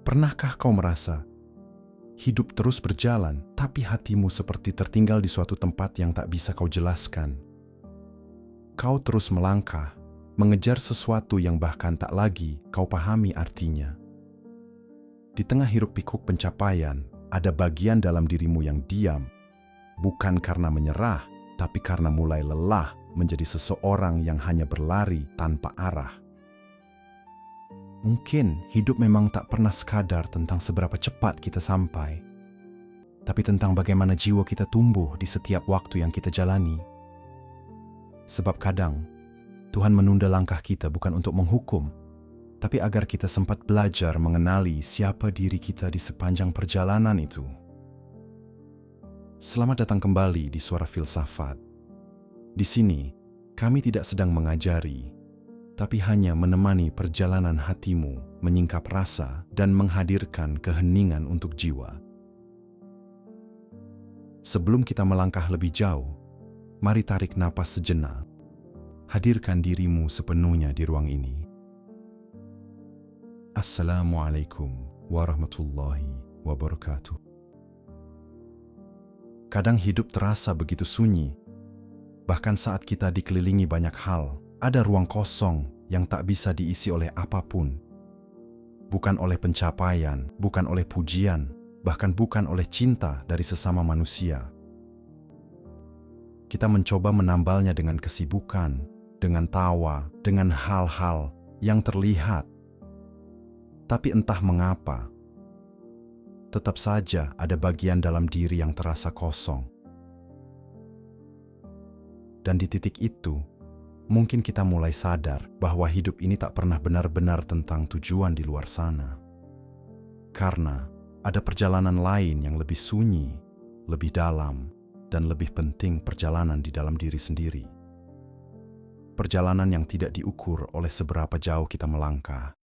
Pernahkah kau merasa hidup terus berjalan, tapi hatimu seperti tertinggal di suatu tempat yang tak bisa kau jelaskan? Kau terus melangkah, mengejar sesuatu yang bahkan tak lagi kau pahami artinya. Di tengah hiruk-pikuk pencapaian, ada bagian dalam dirimu yang diam, bukan karena menyerah, tapi karena mulai lelah menjadi seseorang yang hanya berlari tanpa arah. Mungkin hidup memang tak pernah sekadar tentang seberapa cepat kita sampai, tapi tentang bagaimana jiwa kita tumbuh di setiap waktu yang kita jalani. Sebab kadang, Tuhan menunda langkah kita bukan untuk menghukum, tapi agar kita sempat belajar mengenali siapa diri kita di sepanjang perjalanan itu. Selamat datang kembali di Suara Filsafat. Di sini, kami tidak sedang mengajari, tapi hanya menemani perjalanan hatimu menyingkap rasa dan menghadirkan keheningan untuk jiwa. Sebelum kita melangkah lebih jauh, mari tarik napas sejenak. Hadirkan dirimu sepenuhnya di ruang ini. Assalamualaikum warahmatullahi wabarakatuh. Kadang hidup terasa begitu sunyi, bahkan saat kita dikelilingi banyak hal, ada ruang kosong yang tak bisa diisi oleh apapun. Bukan oleh pencapaian, bukan oleh pujian, bahkan bukan oleh cinta dari sesama manusia. Kita mencoba menambalnya dengan kesibukan, dengan tawa, dengan hal-hal yang terlihat. Tapi entah mengapa, tetap saja ada bagian dalam diri yang terasa kosong. Dan di titik itu, mungkin kita mulai sadar bahwa hidup ini tak pernah benar-benar tentang tujuan di luar sana. Karena ada perjalanan lain yang lebih sunyi, lebih dalam, dan lebih penting perjalanan di dalam diri sendiri. Perjalanan yang tidak diukur oleh seberapa jauh kita melangkah,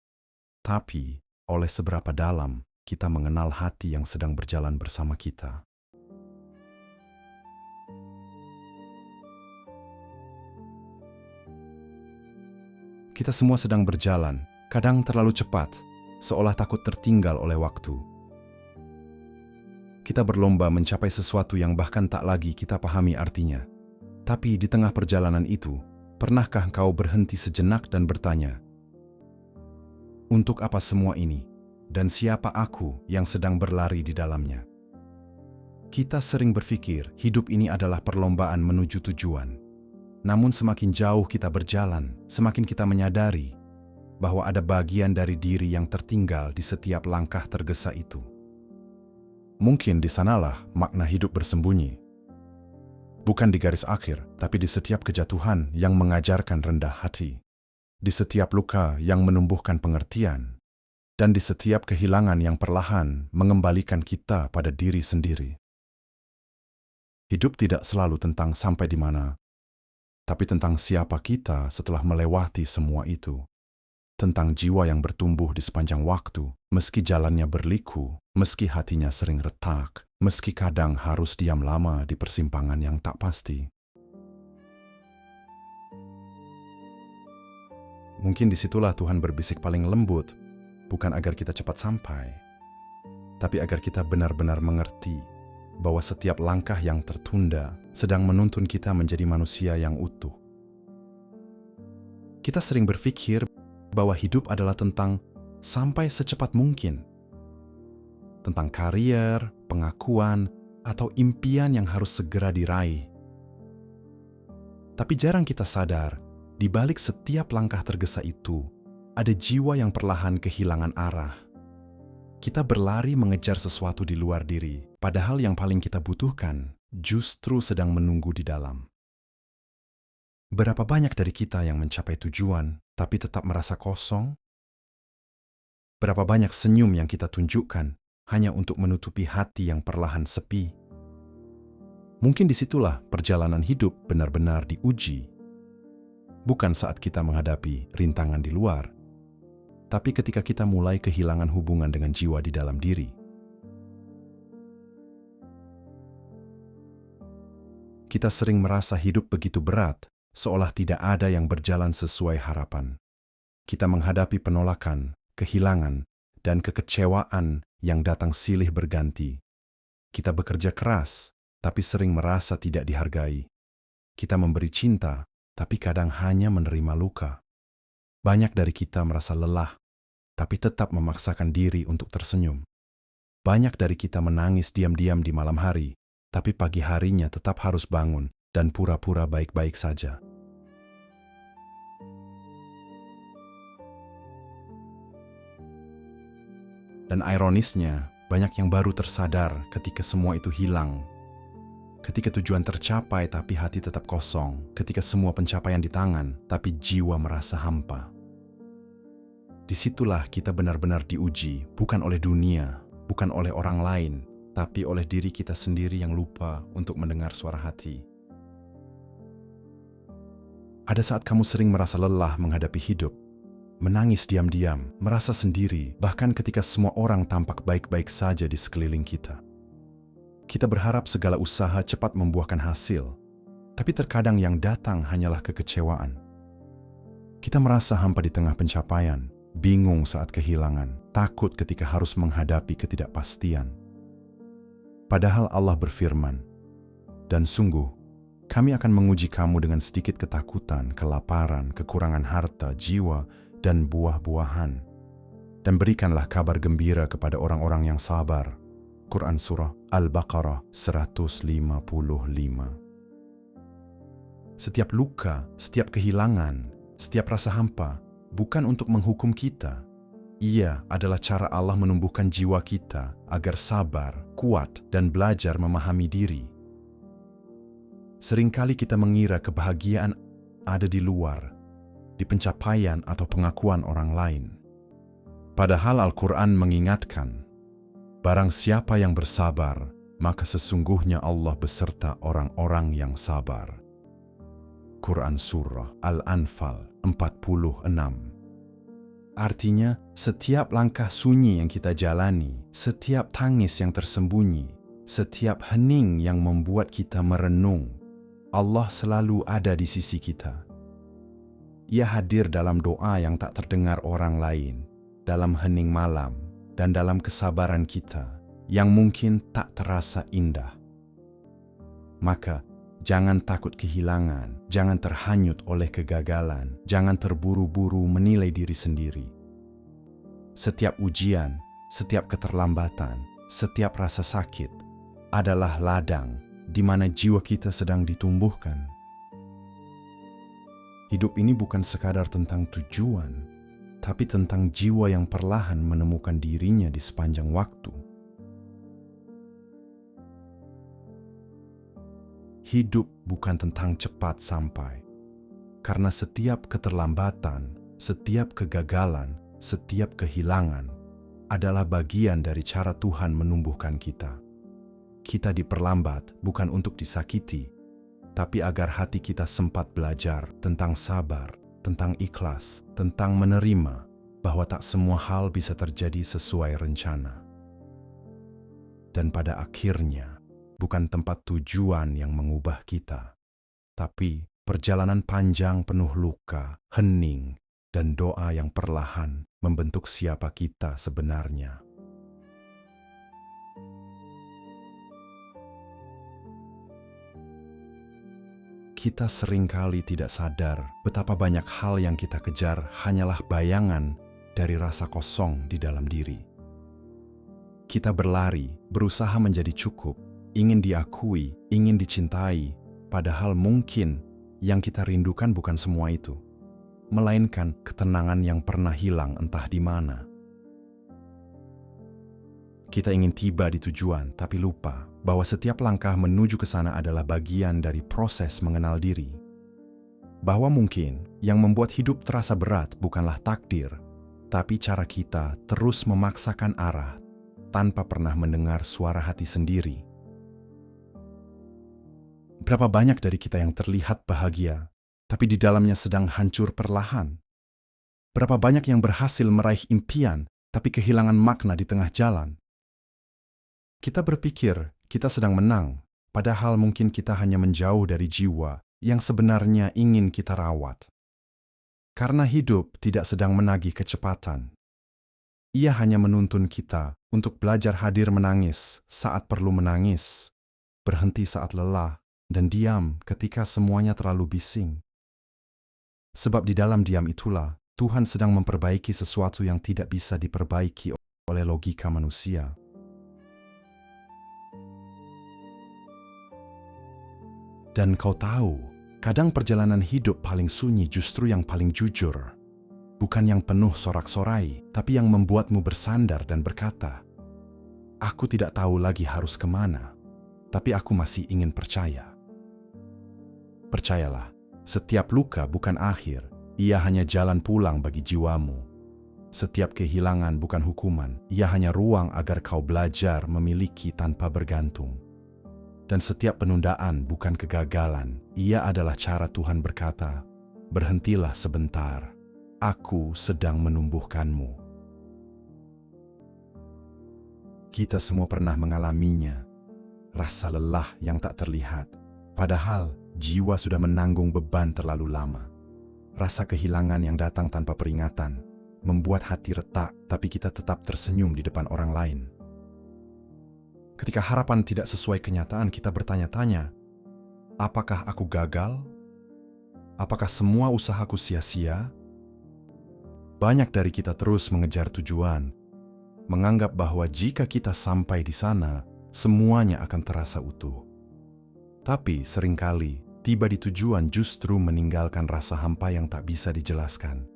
tapi oleh seberapa dalam kita mengenal hati yang sedang berjalan bersama kita. Kita semua sedang berjalan, kadang terlalu cepat, seolah takut tertinggal oleh waktu. Kita berlomba mencapai sesuatu yang bahkan tak lagi kita pahami artinya. Tapi di tengah perjalanan itu, pernahkah kau berhenti sejenak dan bertanya, untuk apa semua ini? Dan siapa aku yang sedang berlari di dalamnya? Kita sering berpikir hidup ini adalah perlombaan menuju tujuan. Namun semakin jauh kita berjalan, semakin kita menyadari bahwa ada bagian dari diri yang tertinggal di setiap langkah tergesa itu. Mungkin di sanalah makna hidup bersembunyi. Bukan di garis akhir, tapi di setiap kejatuhan yang mengajarkan rendah hati. Di setiap luka yang menumbuhkan pengertian. Dan di setiap kehilangan yang perlahan mengembalikan kita pada diri sendiri. Hidup tidak selalu tentang sampai di mana, tapi tentang siapa kita setelah melewati semua itu. Tentang jiwa yang bertumbuh di sepanjang waktu, meski jalannya berliku, meski hatinya sering retak, meski kadang harus diam lama di persimpangan yang tak pasti. Mungkin disitulah Tuhan berbisik paling lembut, bukan agar kita cepat sampai, tapi agar kita benar-benar mengerti bahwa setiap langkah yang tertunda sedang menuntun kita menjadi manusia yang utuh. Kita sering berpikir bahwa hidup adalah tentang sampai secepat mungkin. Tentang karier, pengakuan, atau impian yang harus segera diraih. Tapi jarang kita sadar, di balik setiap langkah tergesa itu, ada jiwa yang perlahan kehilangan arah. Kita berlari mengejar sesuatu di luar diri, padahal yang paling kita butuhkan justru sedang menunggu di dalam. Berapa banyak dari kita yang mencapai tujuan, tapi tetap merasa kosong? Berapa banyak senyum yang kita tunjukkan hanya untuk menutupi hati yang perlahan sepi? Mungkin disitulah perjalanan hidup benar-benar diuji. Bukan saat kita menghadapi rintangan di luar, tapi ketika kita mulai kehilangan hubungan dengan jiwa di dalam diri. Kita sering merasa hidup begitu berat, seolah tidak ada yang berjalan sesuai harapan. Kita menghadapi penolakan, kehilangan, dan kekecewaan yang datang silih berganti. Kita bekerja keras, tapi sering merasa tidak dihargai. Kita memberi cinta, tapi kadang hanya menerima luka. Banyak dari kita merasa lelah, tapi tetap memaksakan diri untuk tersenyum. Banyak dari kita menangis diam-diam di malam hari, tapi pagi harinya tetap harus bangun dan pura-pura baik-baik saja. Dan ironisnya, banyak yang baru tersadar ketika semua itu hilang. Ketika tujuan tercapai tapi hati tetap kosong. Ketika semua pencapaian di tangan tapi jiwa merasa hampa. Disitulah kita benar-benar diuji, bukan oleh dunia, bukan oleh orang lain, tapi oleh diri kita sendiri yang lupa untuk mendengar suara hati. Ada saat kamu sering merasa lelah menghadapi hidup, menangis diam-diam, merasa sendiri, bahkan ketika semua orang tampak baik-baik saja di sekeliling kita. Kita berharap segala usaha cepat membuahkan hasil, tapi terkadang yang datang hanyalah kekecewaan. Kita merasa hampa di tengah pencapaian, bingung saat kehilangan, takut ketika harus menghadapi ketidakpastian. Padahal Allah berfirman, "Dan sungguh, kami akan menguji kamu dengan sedikit ketakutan, kelaparan, kekurangan harta, jiwa, dan buah-buahan. Dan berikanlah kabar gembira kepada orang-orang yang sabar." Quran Surah Al-Baqarah 155. Setiap luka, setiap kehilangan, setiap rasa hampa, bukan untuk menghukum kita. Ia adalah cara Allah menumbuhkan jiwa kita agar sabar, kuat, dan belajar memahami diri. Seringkali kita mengira kebahagiaan ada di luar, di pencapaian atau pengakuan orang lain. Padahal Al-Quran mengingatkan, barang siapa yang bersabar, maka sesungguhnya Allah beserta orang-orang yang sabar. Quran Surah Al-Anfal 46. Artinya, setiap langkah sunyi yang kita jalani, setiap tangis yang tersembunyi, setiap hening yang membuat kita merenung, Allah selalu ada di sisi kita. Ia hadir dalam doa yang tak terdengar orang lain, dalam hening malam, dan dalam kesabaran kita yang mungkin tak terasa indah. Maka, jangan takut kehilangan, jangan terhanyut oleh kegagalan, jangan terburu-buru menilai diri sendiri. Setiap ujian, setiap keterlambatan, setiap rasa sakit adalah ladang di mana jiwa kita sedang ditumbuhkan. Hidup ini bukan sekadar tentang tujuan, tapi tentang jiwa yang perlahan menemukan dirinya di sepanjang waktu. Hidup bukan tentang cepat sampai, karena setiap keterlambatan, setiap kegagalan, setiap kehilangan adalah bagian dari cara Tuhan menumbuhkan kita. Kita diperlambat bukan untuk disakiti, tapi agar hati kita sempat belajar tentang sabar, tentang ikhlas, tentang menerima bahwa tak semua hal bisa terjadi sesuai rencana. Dan pada akhirnya, bukan tempat tujuan yang mengubah kita, tapi perjalanan panjang penuh luka, hening, dan doa yang perlahan membentuk siapa kita sebenarnya. Kita seringkali tidak sadar betapa banyak hal yang kita kejar hanyalah bayangan dari rasa kosong di dalam diri. Kita berlari, berusaha menjadi cukup, ingin diakui, ingin dicintai, padahal mungkin yang kita rindukan bukan semua itu, melainkan ketenangan yang pernah hilang entah di mana. Kita ingin tiba di tujuan, tapi lupa bahwa setiap langkah menuju ke sana adalah bagian dari proses mengenal diri. Bahwa mungkin yang membuat hidup terasa berat bukanlah takdir, tapi cara kita terus memaksakan arah tanpa pernah mendengar suara hati sendiri. Berapa banyak dari kita yang terlihat bahagia, tapi di dalamnya sedang hancur perlahan? Berapa banyak yang berhasil meraih impian, tapi kehilangan makna di tengah jalan? Kita berpikir kita sedang menang, padahal mungkin kita hanya menjauh dari jiwa yang sebenarnya ingin kita rawat. Karena hidup tidak sedang menagih kecepatan. Ia hanya menuntun kita untuk belajar hadir menangis saat perlu menangis, berhenti saat lelah, dan diam ketika semuanya terlalu bising. Sebab di dalam diam itulah Tuhan sedang memperbaiki sesuatu yang tidak bisa diperbaiki oleh logika manusia. Dan kau tahu, kadang perjalanan hidup paling sunyi justru yang paling jujur. Bukan yang penuh sorak-sorai, tapi yang membuatmu bersandar dan berkata, "Aku tidak tahu lagi harus kemana, tapi aku masih ingin percaya." Percayalah, setiap luka bukan akhir, ia hanya jalan pulang bagi jiwamu. Setiap kehilangan bukan hukuman, ia hanya ruang agar kau belajar memiliki tanpa bergantung. Dan setiap penundaan bukan kegagalan, ia adalah cara Tuhan berkata, "Berhentilah sebentar, aku sedang menumbuhkanmu." Kita semua pernah mengalaminya, rasa lelah yang tak terlihat, padahal jiwa sudah menanggung beban terlalu lama. Rasa kehilangan yang datang tanpa peringatan, membuat hati retak tapi kita tetap tersenyum di depan orang lain. Ketika harapan tidak sesuai kenyataan, kita bertanya-tanya, apakah aku gagal? Apakah semua usahaku sia-sia? Banyak dari kita terus mengejar tujuan, menganggap bahwa jika kita sampai di sana, semuanya akan terasa utuh. Tapi seringkali, tiba di tujuan justru meninggalkan rasa hampa yang tak bisa dijelaskan.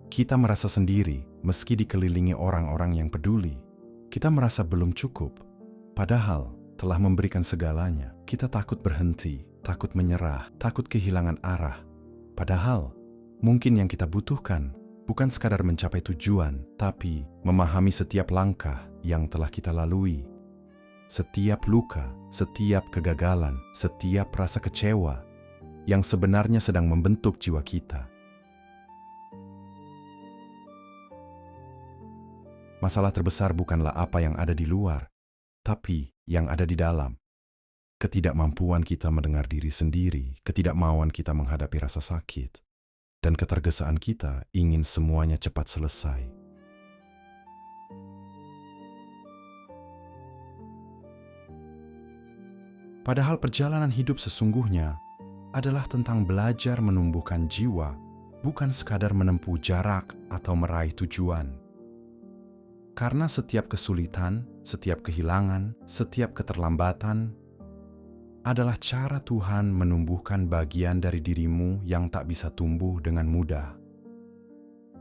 Kita merasa sendiri meski dikelilingi orang-orang yang peduli. Kita merasa belum cukup, padahal telah memberikan segalanya. Kita takut berhenti, takut menyerah, takut kehilangan arah. Padahal mungkin yang kita butuhkan bukan sekadar mencapai tujuan, tapi memahami setiap langkah yang telah kita lalui. Setiap luka, setiap kegagalan, setiap rasa kecewa yang sebenarnya sedang membentuk jiwa kita. Masalah terbesar bukanlah apa yang ada di luar, tapi yang ada di dalam. Ketidakmampuan kita mendengar diri sendiri, ketidakmauan kita menghadapi rasa sakit, dan ketergesaan kita ingin semuanya cepat selesai. Padahal perjalanan hidup sesungguhnya adalah tentang belajar menumbuhkan jiwa, bukan sekadar menempuh jarak atau meraih tujuan. Karena setiap kesulitan, setiap kehilangan, setiap keterlambatan adalah cara Tuhan menumbuhkan bagian dari dirimu yang tak bisa tumbuh dengan mudah.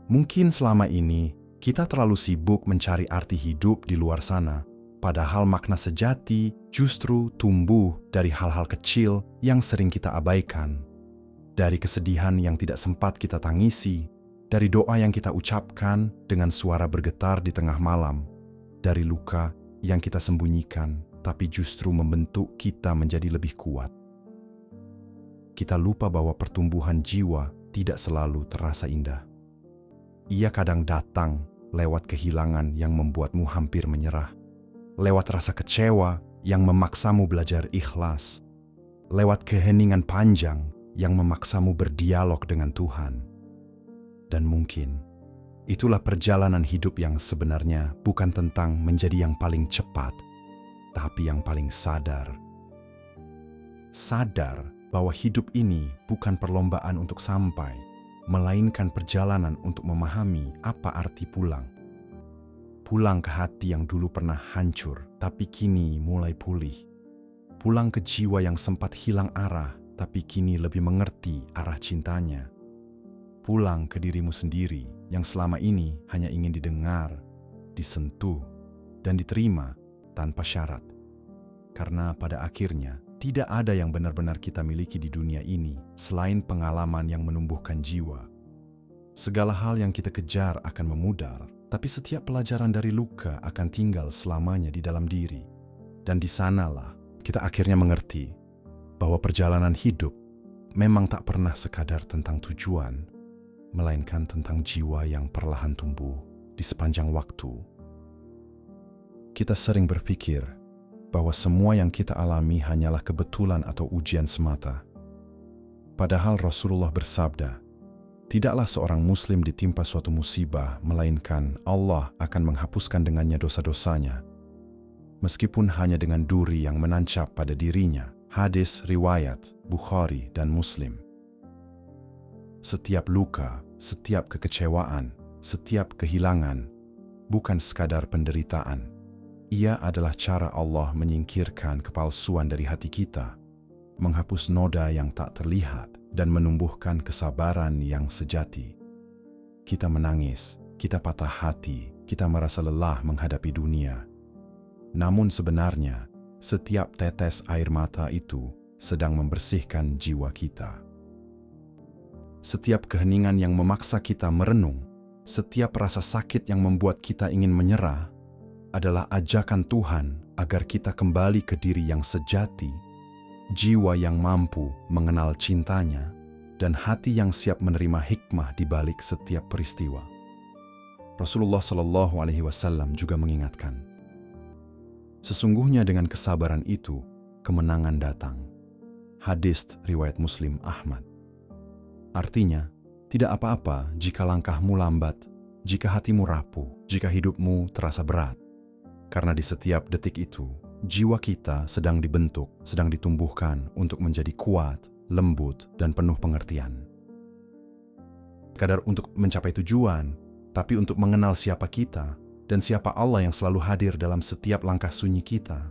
Mungkin selama ini kita terlalu sibuk mencari arti hidup di luar sana, padahal makna sejati justru tumbuh dari hal-hal kecil yang sering kita abaikan. Dari kesedihan yang tidak sempat kita tangisi, dari doa yang kita ucapkan dengan suara bergetar di tengah malam, dari luka yang kita sembunyikan tapi justru membentuk kita menjadi lebih kuat. Kita lupa bahwa pertumbuhan jiwa tidak selalu terasa indah. Ia kadang datang lewat kehilangan yang membuatmu hampir menyerah, lewat rasa kecewa yang memaksamu belajar ikhlas, lewat keheningan panjang yang memaksamu berdialog dengan Tuhan. Dan mungkin itulah perjalanan hidup yang sebenarnya bukan tentang menjadi yang paling cepat, tapi yang paling sadar. Sadar bahwa hidup ini bukan perlombaan untuk sampai, melainkan perjalanan untuk memahami apa arti pulang. Pulang ke hati yang dulu pernah hancur, tapi kini mulai pulih. Pulang ke jiwa yang sempat hilang arah, tapi kini lebih mengerti arah cintanya. Pulang ke dirimu sendiri yang selama ini hanya ingin didengar, disentuh, dan diterima tanpa syarat. Karena pada akhirnya, tidak ada yang benar-benar kita miliki di dunia ini selain pengalaman yang menumbuhkan jiwa. Segala hal yang kita kejar akan memudar, tapi setiap pelajaran dari luka akan tinggal selamanya di dalam diri. Dan di sanalah kita akhirnya mengerti bahwa perjalanan hidup memang tak pernah sekadar tentang tujuan, melainkan tentang jiwa yang perlahan tumbuh di sepanjang waktu. Kita sering berpikir bahwa semua yang kita alami hanyalah kebetulan atau ujian semata. Padahal Rasulullah bersabda, Tidaklah seorang muslim ditimpa suatu musibah, melainkan Allah akan menghapuskan dengannya dosa-dosanya, meskipun hanya dengan duri yang menancap pada dirinya. Hadis riwayat Bukhari dan Muslim. Setiap luka, setiap kekecewaan, setiap kehilangan, bukan sekadar penderitaan. Ia adalah cara Allah menyingkirkan kepalsuan dari hati kita, menghapus noda yang tak terlihat, dan menumbuhkan kesabaran yang sejati. Kita menangis, kita patah hati, kita merasa lelah menghadapi dunia. Namun sebenarnya, setiap tetes air mata itu sedang membersihkan jiwa kita. Setiap keheningan yang memaksa kita merenung, setiap rasa sakit yang membuat kita ingin menyerah, adalah ajakan Tuhan agar kita kembali ke diri yang sejati, jiwa yang mampu mengenal cintanya, dan hati yang siap menerima hikmah di balik setiap peristiwa. Rasulullah Shallallahu Alaihi Wasallam juga mengingatkan, sesungguhnya dengan kesabaran itu, kemenangan datang. Hadis riwayat Muslim Ahmad. Artinya, tidak apa-apa jika langkahmu lambat, jika hatimu rapuh, jika hidupmu terasa berat. Karena di setiap detik itu, jiwa kita sedang dibentuk, sedang ditumbuhkan untuk menjadi kuat, lembut, dan penuh pengertian. Kadar untuk mencapai tujuan, tapi untuk mengenal siapa kita dan siapa Allah yang selalu hadir dalam setiap langkah sunyi kita.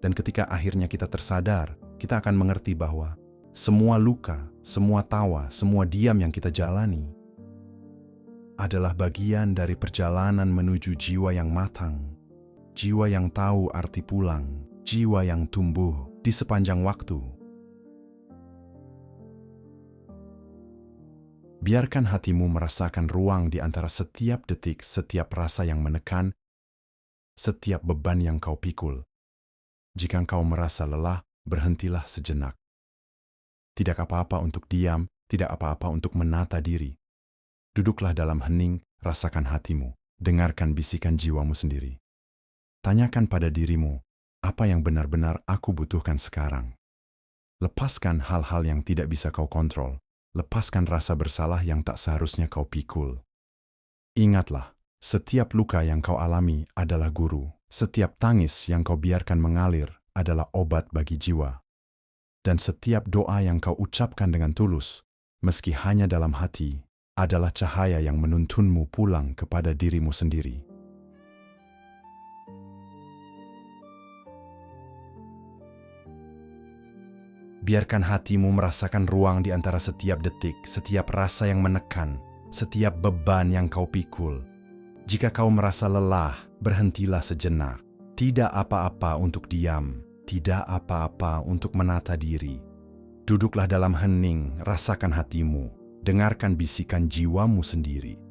Dan ketika akhirnya kita tersadar, kita akan mengerti bahwa semua luka, semua tawa, semua diam yang kita jalani adalah bagian dari perjalanan menuju jiwa yang matang, jiwa yang tahu arti pulang, jiwa yang tumbuh di sepanjang waktu. Biarkan hatimu merasakan ruang di antara setiap detik, setiap rasa yang menekan, setiap beban yang kau pikul. Jika engkau merasa lelah, berhentilah sejenak. Tidak apa-apa untuk diam, tidak apa-apa untuk menata diri. Duduklah dalam hening, rasakan hatimu, dengarkan bisikan jiwamu sendiri. Tanyakan pada dirimu, apa yang benar-benar aku butuhkan sekarang? Lepaskan hal-hal yang tidak bisa kau kontrol. Lepaskan rasa bersalah yang tak seharusnya kau pikul. Ingatlah, setiap luka yang kau alami adalah guru. Setiap tangis yang kau biarkan mengalir adalah obat bagi jiwa. Dan setiap doa yang kau ucapkan dengan tulus, meski hanya dalam hati, adalah cahaya yang menuntunmu pulang kepada dirimu sendiri. Biarkan hatimu merasakan ruang di antara setiap detik, setiap rasa yang menekan, setiap beban yang kau pikul. Jika kau merasa lelah, berhentilah sejenak. Tidak apa-apa untuk diam, tidak apa-apa untuk menata diri. Duduklah dalam hening, rasakan hatimu, dengarkan bisikan jiwamu sendiri.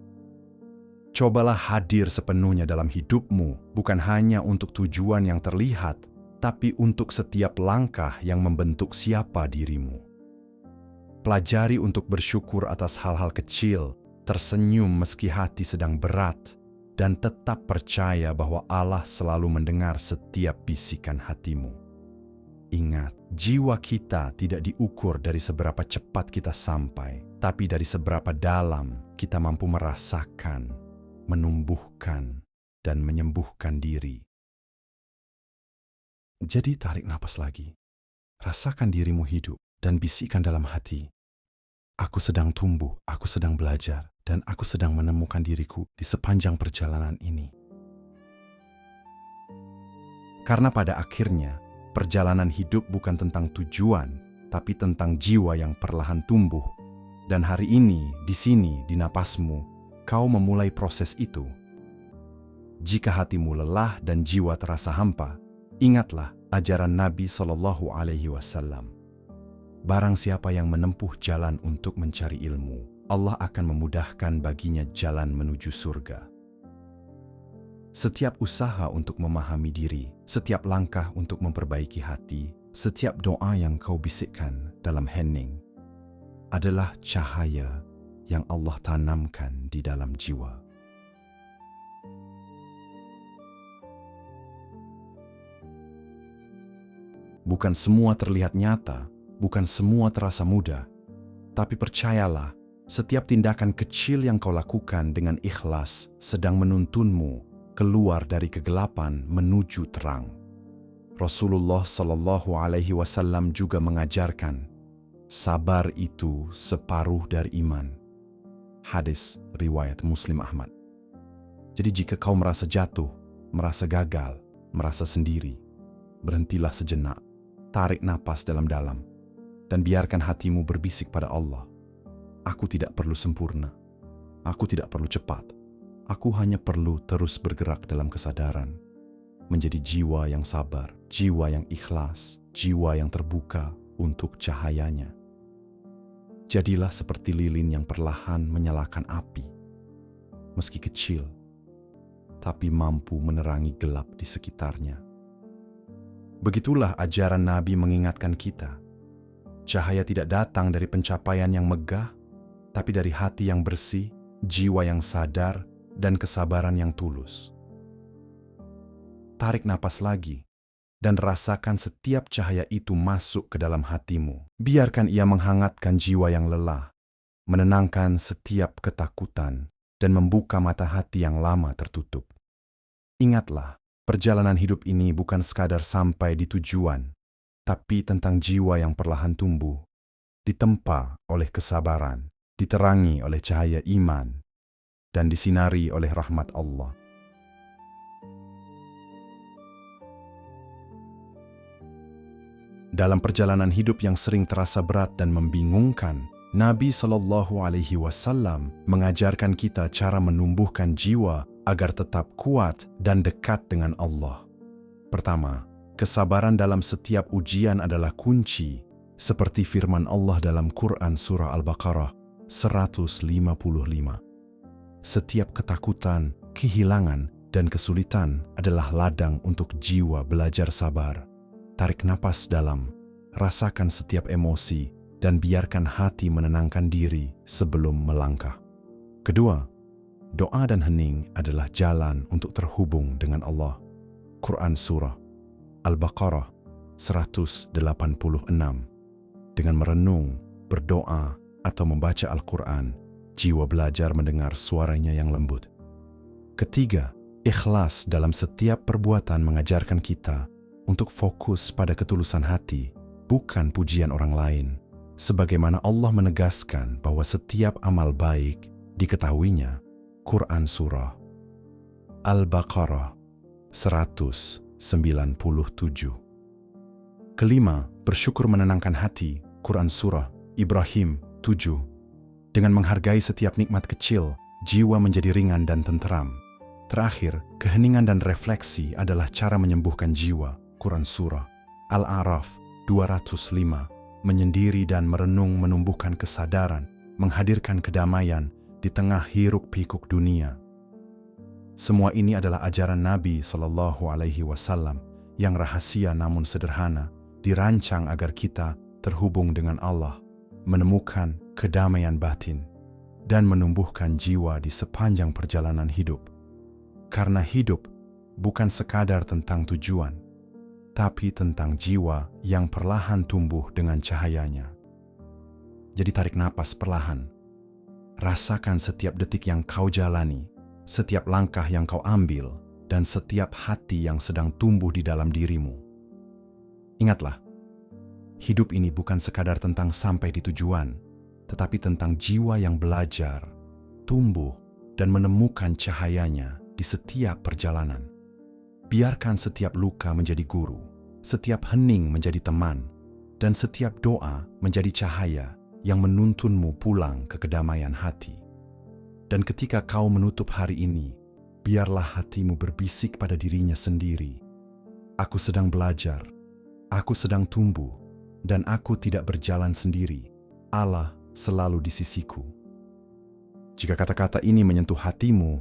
Cobalah hadir sepenuhnya dalam hidupmu, bukan hanya untuk tujuan yang terlihat, tapi untuk setiap langkah yang membentuk siapa dirimu. Pelajari untuk bersyukur atas hal-hal kecil, tersenyum meski hati sedang berat, dan tetap percaya bahwa Allah selalu mendengar setiap bisikan hatimu. Ingat, jiwa kita tidak diukur dari seberapa cepat kita sampai, tapi dari seberapa dalam kita mampu merasakan, menumbuhkan, dan menyembuhkan diri. Jadi tarik napas lagi, rasakan dirimu hidup, dan bisikan dalam hati, aku sedang tumbuh, aku sedang belajar, dan aku sedang menemukan diriku di sepanjang perjalanan ini. Karena pada akhirnya, perjalanan hidup bukan tentang tujuan, tapi tentang jiwa yang perlahan tumbuh. Dan hari ini, di sini, di napasmu, kau memulai proses itu. Jika hatimu lelah dan jiwa terasa hampa, ingatlah ajaran Nabi Shallallahu Alaihi Wasallam. Barang siapa yang menempuh jalan untuk mencari ilmu, Allah akan memudahkan baginya jalan menuju surga. Setiap usaha untuk memahami diri, setiap langkah untuk memperbaiki hati, setiap doa yang kau bisikkan dalam hening adalah cahaya yang Allah tanamkan di dalam jiwa. Bukan semua terlihat nyata, bukan semua terasa mudah, tapi percayalah, Setiap tindakan kecil yang kau lakukan dengan ikhlas sedang menuntunmu keluar dari kegelapan menuju terang. Rasulullah Shallallahu Alaihi Wasallam juga mengajarkan, sabar itu separuh dari iman. Hadis riwayat Muslim Ahmad. Jadi jika kau merasa jatuh, merasa gagal, merasa sendiri, berhentilah sejenak, tarik napas dalam-dalam, dan biarkan hatimu berbisik pada Allah. Aku tidak perlu sempurna, aku tidak perlu cepat, aku hanya perlu terus bergerak dalam kesadaran, menjadi jiwa yang sabar, jiwa yang ikhlas, jiwa yang terbuka untuk cahayanya. Jadilah seperti lilin yang perlahan menyalakan api, meski kecil, tapi mampu menerangi gelap di sekitarnya. Begitulah ajaran Nabi mengingatkan kita. Cahaya tidak datang dari pencapaian yang megah, tapi dari hati yang bersih, jiwa yang sadar, dan kesabaran yang tulus. Tarik napas lagi, dan rasakan setiap cahaya itu masuk ke dalam hatimu. Biarkan ia menghangatkan jiwa yang lelah, menenangkan setiap ketakutan, dan membuka mata hati yang lama tertutup. Ingatlah, perjalanan hidup ini bukan sekadar sampai di tujuan, tapi tentang jiwa yang perlahan tumbuh, ditempa oleh kesabaran, diterangi oleh cahaya iman, dan disinari oleh rahmat Allah. Dalam perjalanan hidup yang sering terasa berat dan membingungkan, Nabi Shallallahu Alaihi Wasallam mengajarkan kita cara menumbuhkan jiwa agar tetap kuat dan dekat dengan Allah. Pertama, kesabaran dalam setiap ujian adalah kunci, seperti firman Allah dalam Quran Surah Al-Baqarah 155. Setiap ketakutan, kehilangan, dan kesulitan adalah ladang untuk jiwa belajar sabar. Tarik napas dalam, rasakan setiap emosi, dan biarkan hati menenangkan diri sebelum melangkah. Kedua, doa dan hening adalah jalan untuk terhubung dengan Allah. Quran Surah Al-Baqarah 186. Dengan merenung, berdoa, atau membaca Al-Quran, jiwa belajar mendengar suaranya yang lembut. Ketiga, ikhlas dalam setiap perbuatan mengajarkan kita untuk fokus pada ketulusan hati, bukan pujian orang lain. Sebagaimana Allah menegaskan bahwa setiap amal baik diketahuinya. Quran Surah Al-Baqarah 197. Kelima, bersyukur menenangkan hati. Quran Surah Ibrahim 7. Dengan menghargai setiap nikmat kecil, jiwa menjadi ringan dan tenteram. Terakhir, keheningan dan refleksi adalah cara menyembuhkan jiwa. Quran Surah Al-A'raf 205. Menyendiri dan merenung menumbuhkan kesadaran, menghadirkan kedamaian di tengah hiruk-pikuk dunia. Semua ini adalah ajaran Nabi Shallallahu Alaihi Wasallam yang rahasia namun sederhana, dirancang agar kita terhubung dengan Allah, menemukan kedamaian batin, dan menumbuhkan jiwa di sepanjang perjalanan hidup. Karena hidup bukan sekadar tentang tujuan, tapi tentang jiwa yang perlahan tumbuh dengan cahayanya. Jadi tarik napas perlahan. Rasakan setiap detik yang kau jalani, setiap langkah yang kau ambil, dan setiap hati yang sedang tumbuh di dalam dirimu. Ingatlah, hidup ini bukan sekadar tentang sampai di tujuan, tetapi tentang jiwa yang belajar, tumbuh, dan menemukan cahayanya di setiap perjalanan. Biarkan setiap luka menjadi guru, setiap hening menjadi teman, dan setiap doa menjadi cahaya yang menuntunmu pulang ke kedamaian hati. Dan ketika kau menutup hari ini, biarlah hatimu berbisik pada dirinya sendiri. Aku sedang belajar, aku sedang tumbuh, dan aku tidak berjalan sendiri. Allah selalu di sisiku. Jika kata-kata ini menyentuh hatimu,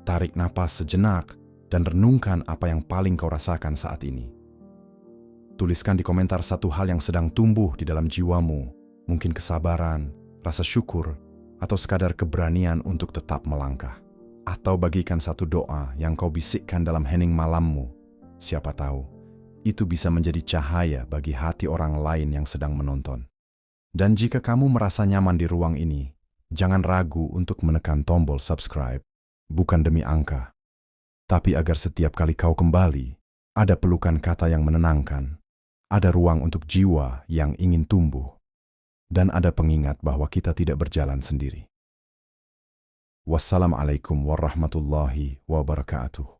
tarik napas sejenak dan renungkan apa yang paling kau rasakan saat ini. Tuliskan di komentar satu hal yang sedang tumbuh di dalam jiwamu, mungkin kesabaran, rasa syukur, atau sekadar keberanian untuk tetap melangkah. Atau bagikan satu doa yang kau bisikkan dalam hening malammu. Siapa tahu, itu bisa menjadi cahaya bagi hati orang lain yang sedang menonton. Dan jika kamu merasa nyaman di ruang ini, Jangan ragu untuk menekan tombol subscribe, bukan demi angka, tapi agar setiap kali kau kembali, ada pelukan kata yang menenangkan, ada ruang untuk jiwa yang ingin tumbuh, dan ada pengingat bahwa kita tidak berjalan sendiri. Wassalamualaikum warahmatullahi wabarakatuh.